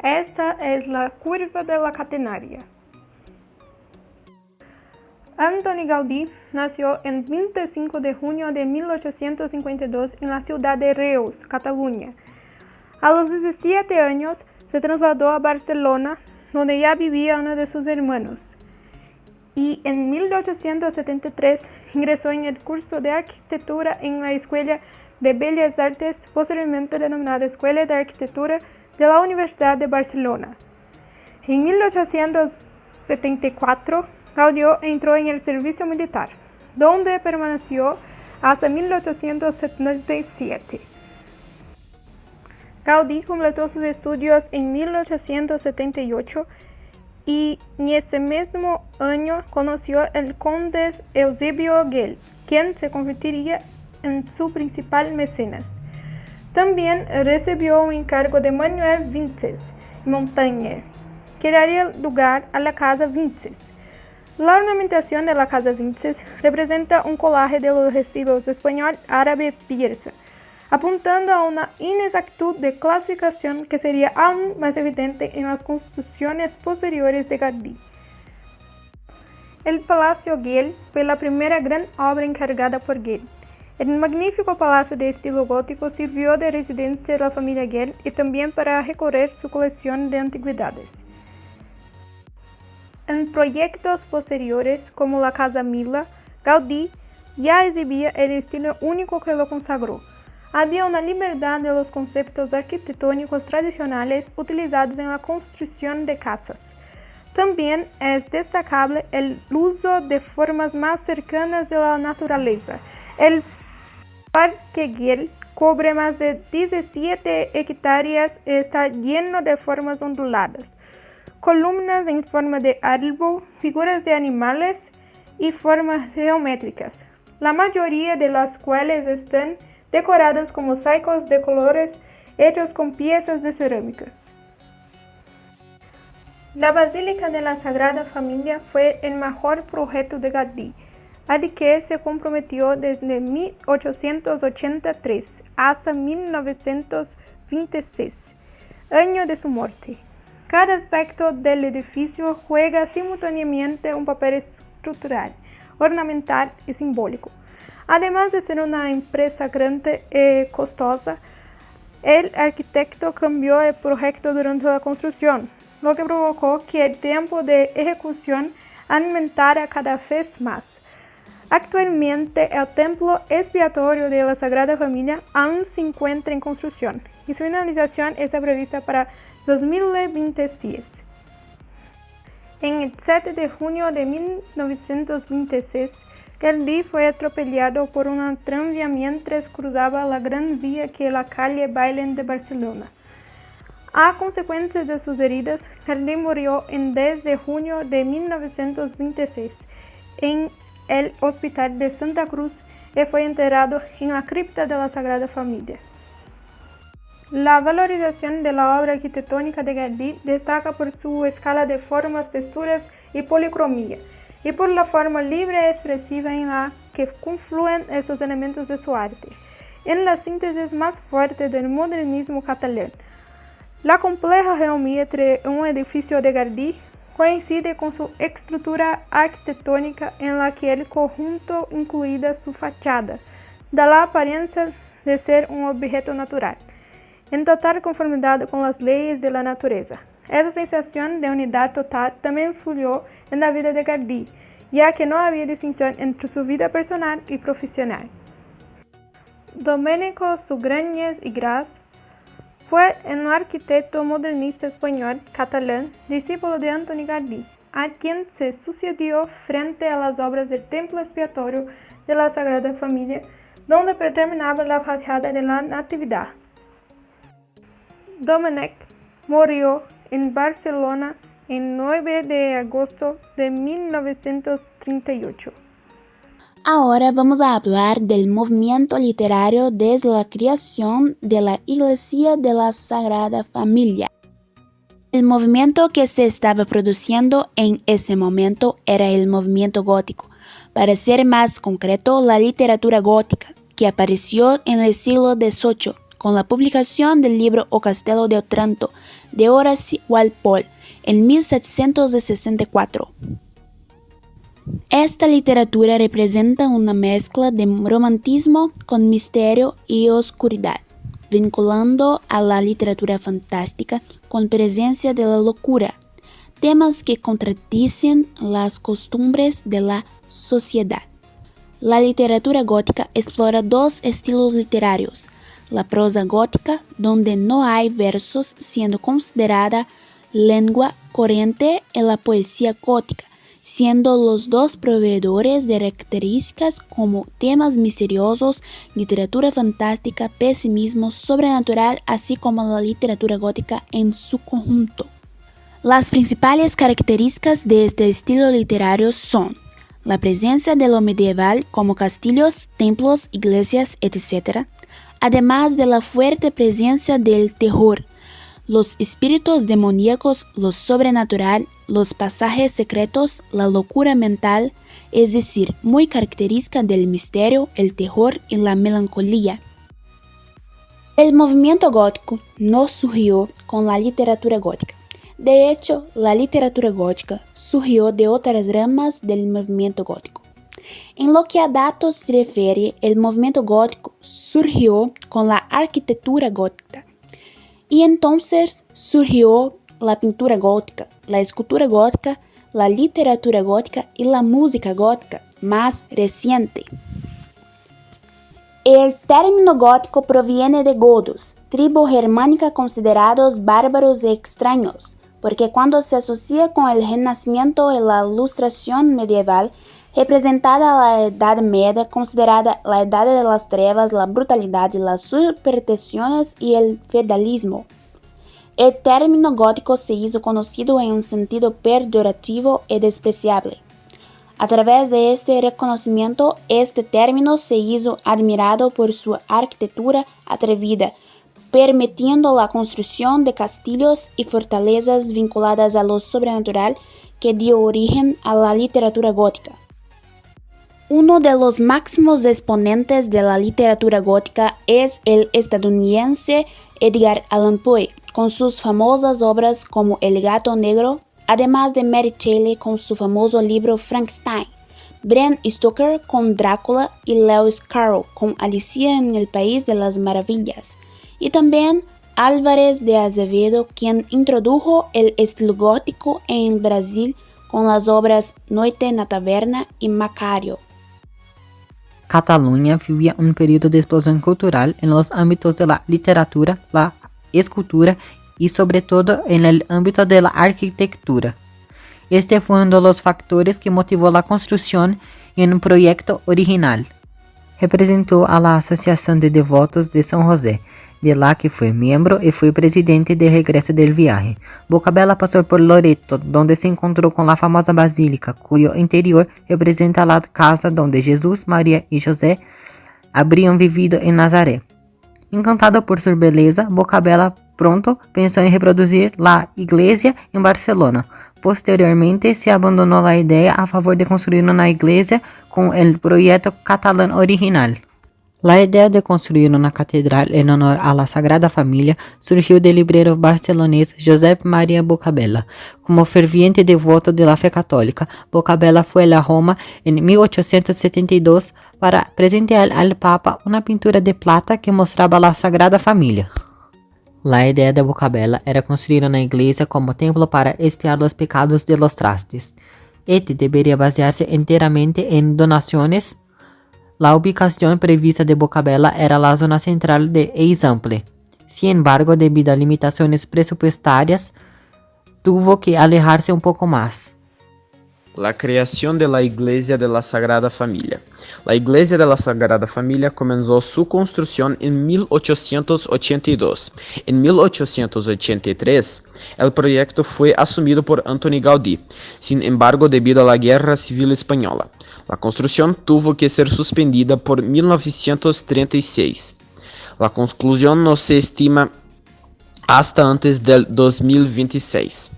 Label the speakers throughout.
Speaker 1: Esta es la curva de la catenaria. Antoni Gaudí nació el 25 de junio de 1852 en la ciudad de Reus, Cataluña. A los 17 años se trasladó a Barcelona, donde ya vivía uno de sus hermanos. Y en 1873 ingresó en el curso de arquitectura en la Escuela de Bellas Artes, posteriormente denominada Escuela de Arquitectura de la Universidad de Barcelona. En 1874, Gaudí entró en el servicio militar, donde permaneció hasta 1877. Gaudí completó sus estudios en 1878 y en ese mismo año conoció al conde Eusebio Gell, quien se convertiría en su principal mecenas. También recibió un encargo de Manuel Vinces Montañer, que daría lugar a la Casa Vinces. La ornamentación de la Casa Vinces representa un collage de los recibos español, árabe, persa, apuntando a una inexactitud de clasificación que sería aún más evidente en las construcciones posteriores de Gaudí. El Palacio Gell fue la primera gran obra encargada por Gell. El magnífico palacio de estilo gótico sirvió de residencia de la familia Gell y también para recorrer su colección de antigüedades. En proyectos posteriores, como la Casa Mila, Gaudí ya exhibía el estilo único que lo consagró. Había una libertad de los conceptos arquitectónicos tradicionales utilizados en la construcción de casas. También es destacable el uso de formas más cercanas de la naturaleza. El Parque Gell cubre más de 17 hectáreas y está lleno de formas onduladas, columnas en forma de árbol, figuras de animales y formas geométricas, la mayoría de las cuales están decoradas con mosaicos de colores hechos con piezas de cerámica. La Basílica de la Sagrada Familia fue el mejor proyecto de Gaudí, al que se comprometió desde 1883 hasta 1926, año de su muerte. Cada aspecto del edificio juega simultáneamente un papel estructural, ornamental y simbólico. Además de ser una empresa grande y costosa, el arquitecto cambió el proyecto durante la construcción, lo que provocó que el tiempo de ejecución aumentara cada vez más. Actualmente, el templo expiatorio de la Sagrada Familia aún se encuentra en construcción y su finalización está prevista para 2026. En el 7 de junio de 1926, Gaudí fue atropellado por un tranvía mientras cruzaba la Gran Vía que es la calle Bailén de Barcelona. A consecuencia de sus heridas, Gaudí murió el 10 de junio de 1926 en el Hospital de Santa Cruz y fue enterrado en la cripta de la Sagrada Familia. La valorización de la obra arquitectónica de Gaudí destaca por su escala de formas, texturas y policromía, y por la forma libre y expresiva en la que confluyen estos elementos de su arte, en la síntesis más fuerte del modernismo catalán. La compleja geometría de un edificio de Gaudí coincide con su estructura arquitectónica en la que el conjunto, incluida su fachada, da la apariencia de ser un objeto natural, en total conformidad con las leyes de la naturaleza. Esa sensación de unidad total también influyó en la vida de Gaudí, ya que no había distinción entre su vida personal y profesional. Domenico Sugrañes y Gras fue un arquitecto modernista español catalán, discípulo de Antoni Gaudí, a quien se sucedió frente a las obras del templo expiatorio de la Sagrada Familia, donde predominaba la fachada de la Natividad. Domènec murió en Barcelona el 9 de agosto de 1938.
Speaker 2: Ahora vamos a hablar del movimiento literario desde la creación de la Iglesia de la Sagrada Familia. El movimiento que se estaba produciendo en ese momento era el movimiento gótico, para ser más concreto, la literatura gótica, que apareció en el siglo XVIII con la publicación del libro O Castelo de Otranto de Horace Walpole en 1764. Esta literatura representa una mezcla de romantismo con misterio y oscuridad, vinculando a la literatura fantástica con presencia de la locura, temas que contradicen las costumbres de la sociedad. La literatura gótica explora dos estilos literarios: la prosa gótica, donde no hay versos, siendo considerada lengua corriente, y la poesía gótica, siendo los dos proveedores de características como temas misteriosos, literatura fantástica, pesimismo, sobrenatural, así como la literatura gótica en su conjunto. Las principales características de este estilo literario son la presencia de lo medieval como castillos, templos, iglesias, etc., además de la fuerte presencia del terror, los espíritus demoníacos, lo sobrenatural, los pasajes secretos, la locura mental, es decir, muy característica del misterio, el terror y la melancolía. El movimiento gótico no surgió con la literatura gótica. De hecho, la literatura gótica surgió de otras ramas del movimiento gótico. En lo que a datos se refiere, el movimiento gótico surgió con la arquitectura gótica. Y entonces surgió la pintura gótica, la escultura gótica, la literatura gótica y la música gótica más reciente. El término gótico proviene de godos, tribu germánica considerados bárbaros y extraños, porque cuando se asocia con el Renacimiento y la Ilustración medieval, representada la Edad Media, considerada la Edad de las Trevas, la brutalidad y las supersticiones y el feudalismo. El término gótico se hizo conocido en un sentido peyorativo y despreciable. A través de este reconocimiento, este término se hizo admirado por su arquitectura atrevida, permitiendo la construcción de castillos y fortalezas vinculadas a lo sobrenatural que dio origen a la literatura gótica. Uno de los máximos exponentes de la literatura gótica es el estadounidense Edgar Allan Poe, con sus famosas obras como El gato negro, además de Mary Shelley con su famoso libro Frankenstein, Bram Stoker con Drácula y Lewis Carroll con Alicia en el País de las Maravillas, y también Álvarez de Azevedo, quien introdujo el estilo gótico en Brasil con las obras Noite na Taverna y Macario.
Speaker 3: Cataluña vivía un periodo de explosión cultural en los ámbitos de la literatura, la escultura y sobre todo en el ámbito de la arquitectura. Este fue uno de los factores que motivó la construcción en un proyecto original. Representó a la Asociación de Devotos de San José, de la que fue miembro y fue presidente de regreso del viaje. Boccabella pasó por Loreto, donde se encontró con la famosa basílica, cuyo interior representa la casa donde Jesús, María y José habrían vivido en Nazaret. Encantado por su belleza, Boccabella pronto pensó en reproducir la iglesia en Barcelona. Posteriormente, se abandonó la idea a favor de construir una iglesia con el proyecto catalán original. La idea de construir una catedral en honor a la Sagrada Familia surgió del librero barcelonés Josep Maria Boccabella. Como ferviente devoto de la fe católica, Boccabella fue a Roma en 1872 para presentar al Papa una pintura de plata que mostraba la Sagrada Familia. La idea de Boccabella era construir una iglesia como templo para expiar los pecados de los trastes. Este debería basearse enteramente en donaciones. La ubicación prevista de Boccabella era la zona central de Eixample. Sin embargo, debido a limitaciones presupuestarias, tuvo que alejarse un poco más.
Speaker 4: La creación de la Iglesia de la Sagrada Familia. La Iglesia de la Sagrada Familia comenzó su construcción en 1882. En 1883, el proyecto fue asumido por Antoni Gaudí. Sin embargo, debido a la Guerra Civil Española, la construcción tuvo que ser suspendida por 1936. La conclusión no se estima hasta antes del 2026.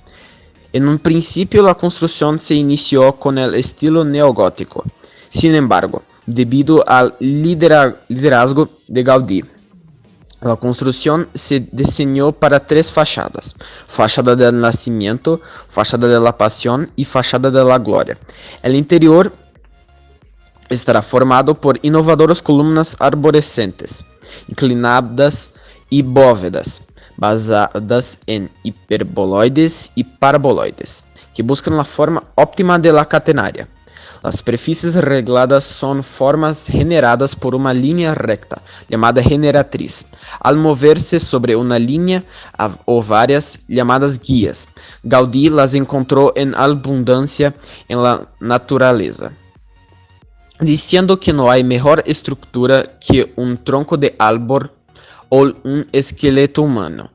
Speaker 4: En un principio, la construcción se inició con el estilo neogótico. Sin embargo, debido al liderazgo de Gaudí, La construcción se diseñó para 3 fachadas: fachada del nacimiento, fachada de la pasión y fachada de la gloria. El interior estará formado por inovadoras columnas arborescentes, inclinadas y bóvedas, basadas en hiperboloides y paraboloides, que buscan la forma óptima de la catenaria. Las superficies regladas son formas generadas por una línea recta, llamada generatriz, al moverse sobre una línea o varias, llamadas guías. Gaudí las encontró en abundancia en la naturaleza, diciendo que no hay mejor estructura que un tronco de árbol o un esqueleto humano.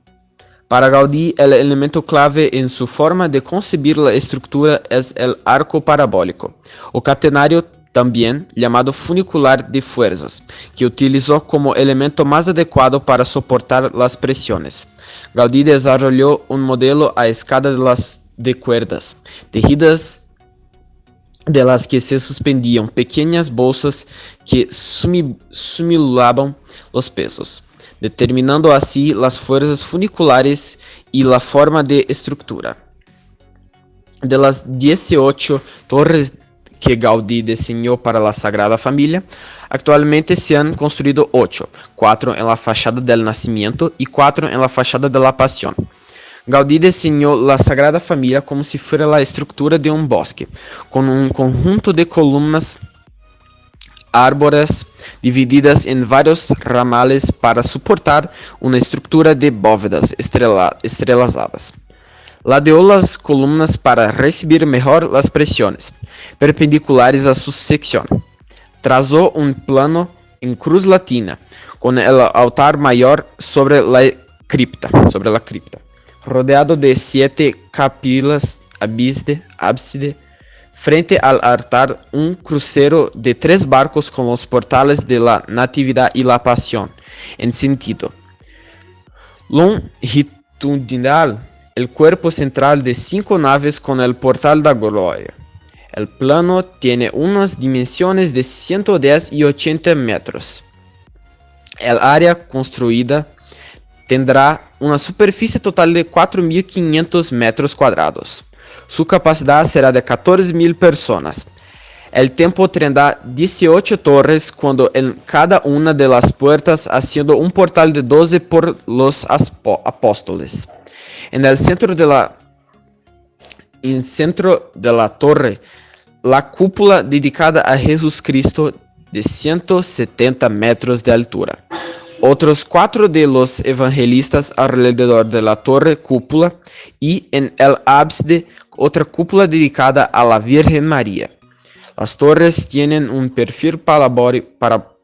Speaker 4: Para Gaudí, el elemento clave en su forma de concebir la estructura es el arco parabólico, o catenario también llamado funicular de fuerzas, que utilizó como elemento más adecuado para soportar las presiones. Gaudí desarrolló un modelo a escala de cuerdas, tejidas de las que se suspendían pequeñas bolsas que simulaban los pesos, determinando así las fuerzas funiculares y la forma de estructura. De las 18 torres que Gaudí diseñó para la Sagrada Familia, actualmente se han construido 8, 4 en la fachada del Nacimiento y 4 en la fachada de la Pasión. Gaudí diseñó la Sagrada Familia como si fuera la estructura de un bosque, con un conjunto de columnas árboles divididas en varios ramales para soportar una estructura de bóvedas estrelazadas. Ladeó las columnas para recibir mejor las presiones perpendiculares a su sección. Trazó un plano en cruz latina con el altar mayor sobre la cripta, rodeado de 7 capillas ábside. Frente al altar, un crucero de 3 barcos con los portales de la Natividad y la Pasión, en sentido longitudinal, el cuerpo central de 5 naves con el portal de Gloria. El plano tiene unas dimensiones de 110 y 80 metros. El área construida tendrá una superficie total de 4.500 metros cuadrados. Su capacidad será de 14.000 personas. El templo tendrá 18 torres, cuando en cada una de las puertas haciendo un portal de 12 por los apóstoles. En el centro de la torre, la cúpula dedicada a Jesucristo de 170 metros de altura. Otros 4 de los evangelistas alrededor de la torre cúpula y en el ábside otra cúpula dedicada a la Virgen María. Las torres tienen un perfil parabólico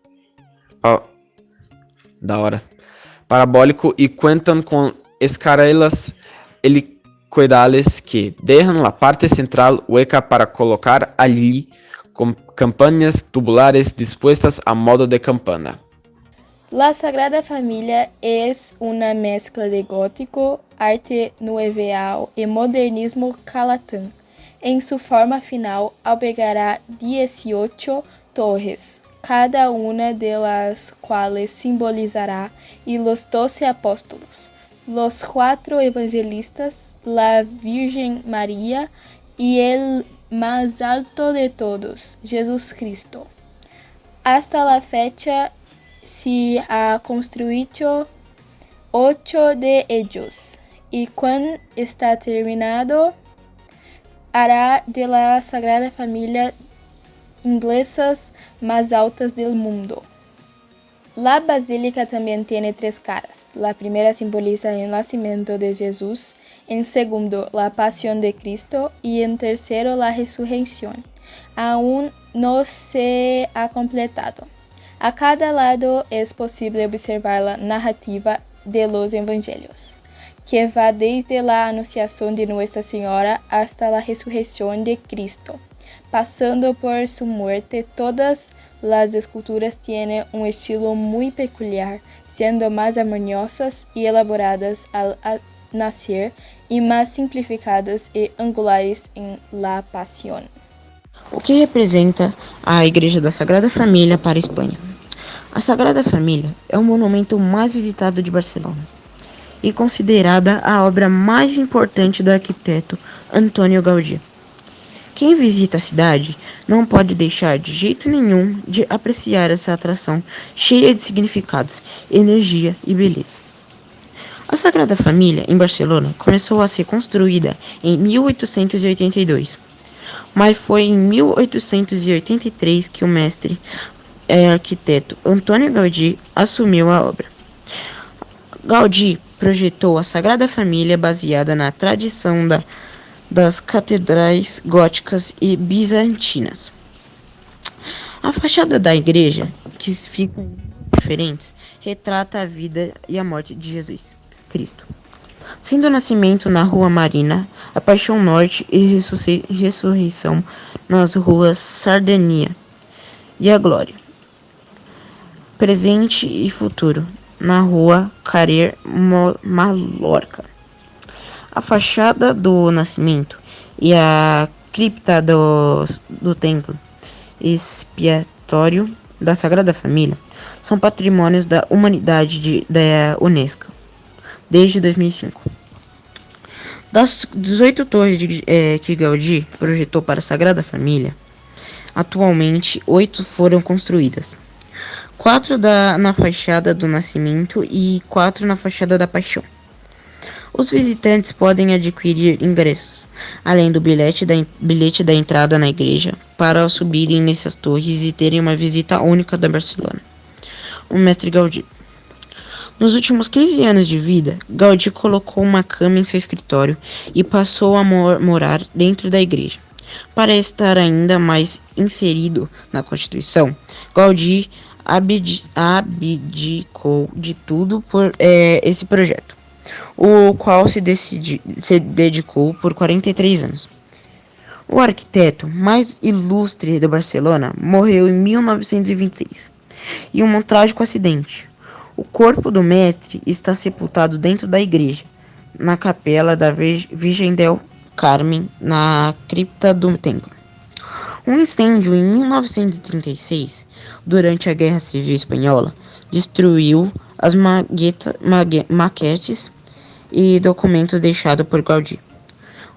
Speaker 4: y cuentan con escaleras helicoidales que dejan la parte central hueca para colocar allí con campanas tubulares dispuestas a modo de campana.
Speaker 5: La Sagrada Familia es una mezcla de gótico, arte nouveau y modernismo catalán. En su forma final albergará 18 torres, cada una de las cuales simbolizará y los 12 apóstolos, los 4 evangelistas, la Virgen María y el más alto de todos, Jesucristo. Hasta la fecha se ha construido 8 de ellos, y cuando está terminado, hará de la Sagrada Familia inglesas más altas del mundo. La basílica también tiene 3 caras. La primera simboliza el nacimiento de Jesús, en segundo la pasión de Cristo y en tercero la resurrección. Aún no se ha completado. A cada lado es posible observar la narrativa de los evangelios, que va desde la anunciación de Nuestra Señora hasta la resurrección de Cristo. Pasando por su muerte, todas las esculturas tienen un estilo muy peculiar, siendo más armoniosas y elaboradas al nacer y más simplificadas y angulares en la pasión.
Speaker 6: O que representa a Igreja da Sagrada Família para a Espanha? A Sagrada Família é o monumento mais visitado de Barcelona e considerada a obra mais importante do arquiteto Antônio Gaudí. Quem visita a cidade não pode deixar de jeito nenhum de apreciar essa atração cheia de significados, energia e beleza. A Sagrada Família, em Barcelona, começou a ser construída em 1882, mas foi em 1883 que o mestre arquiteto Antônio Gaudí assumiu a obra. Gaudí projetou a Sagrada Família baseada na tradição das catedrais góticas e bizantinas. A fachada da igreja, que fica em diferentes, retrata a vida e a morte de Jesus Cristo, sendo o nascimento na Rua Marina, a Paixão Norte e ressurreição nas ruas Sardenia e a Glória, presente e futuro, na Rua Carrer Mallorca. A fachada do Nascimento e a cripta do Templo Expiatório da Sagrada Família são patrimônios da humanidade da Unesco desde 2005. Das 18 torres que Gaudí projetou para a Sagrada Família, atualmente 8 foram construídas. 4 na fachada do Nascimento e 4 na fachada da Paixão. Os visitantes podem adquirir ingressos, além do bilhete da entrada na igreja, para subirem nessas torres e terem uma visita única da Barcelona. O mestre Gaudí. Nos últimos 15 anos de vida, Gaudí colocou uma cama em seu escritório e passou a morar dentro da igreja. Para estar ainda mais inserido na Constituição, Gaudí abdicou de tudo por esse projeto, o qual se dedicou por 43 anos. O arquiteto mais ilustre de Barcelona morreu em 1926, em um trágico acidente. O corpo do mestre está sepultado dentro da igreja, na capela da Virgem del Carmen, na cripta do templo. Um incêndio em 1936, durante a Guerra Civil Espanhola, destruiu as maquetes e documentos deixados por Gaudí.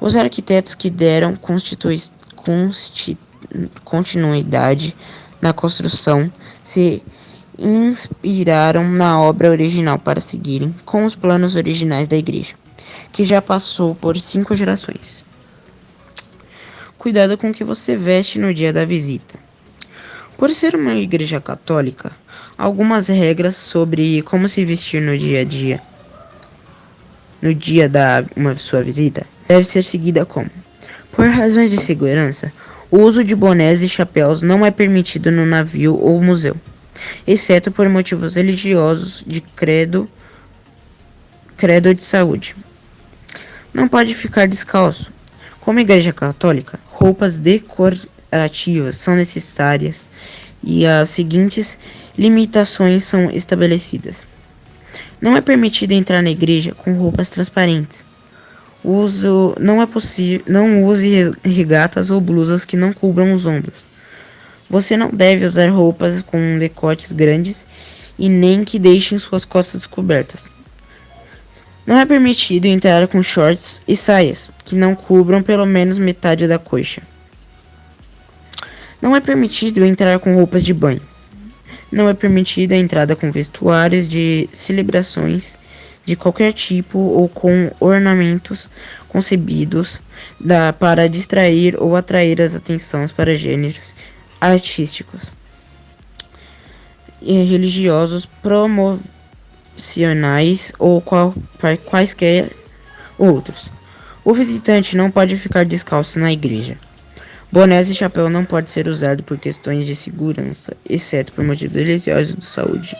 Speaker 6: Os arquitetos que deram continuidade na construção se inspiraram na obra original para seguirem com os planos originais da igreja, que já passou por 5 gerações. Cuidado com o que você veste no dia da visita. Por ser uma igreja católica, algumas regras sobre como se vestir no dia a dia, no dia da sua visita, deve ser seguida como: por razões de segurança, o uso de bonés e chapéus não é permitido no navio ou museu, exceto por motivos religiosos, de credo de saúde. Não pode ficar descalço. Como igreja católica, roupas decorativas são necessárias e as seguintes limitações são estabelecidas. Não é permitido entrar na igreja com roupas transparentes. Não use regatas ou blusas que não cubram os ombros. Você não deve usar roupas com decotes grandes e nem que deixem suas costas descobertas. Não é permitido entrar com shorts e saias que não cubram pelo menos metade da coxa. Não é permitido entrar com roupas de banho. Não é permitida a entrada com vestuários de celebrações de qualquer tipo ou com ornamentos concebidos para distrair ou atrair as atenções para gêneros artísticos e religiosos, promocionais ou quaisquer outros. O visitante não pode ficar descalço na igreja. Bonés e chapéu não pode ser usado por questões de segurança, exceto por motivos religiosos de saúde.